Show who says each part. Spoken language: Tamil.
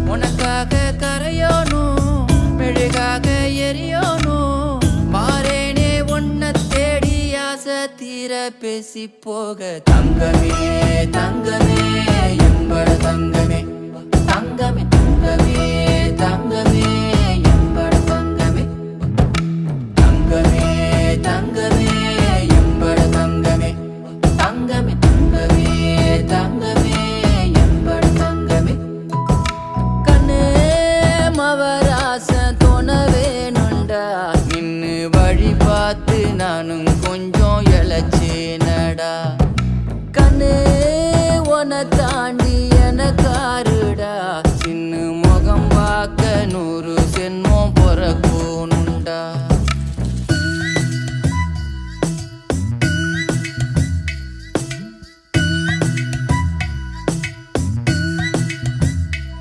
Speaker 1: உனக்காக கரையோனும் மெழுகாக எரியோனும் மாறேனே உன்னை தேடி ஆசை தீர பேசி போக தங்கமே தங்கமே என்பட தங்கமே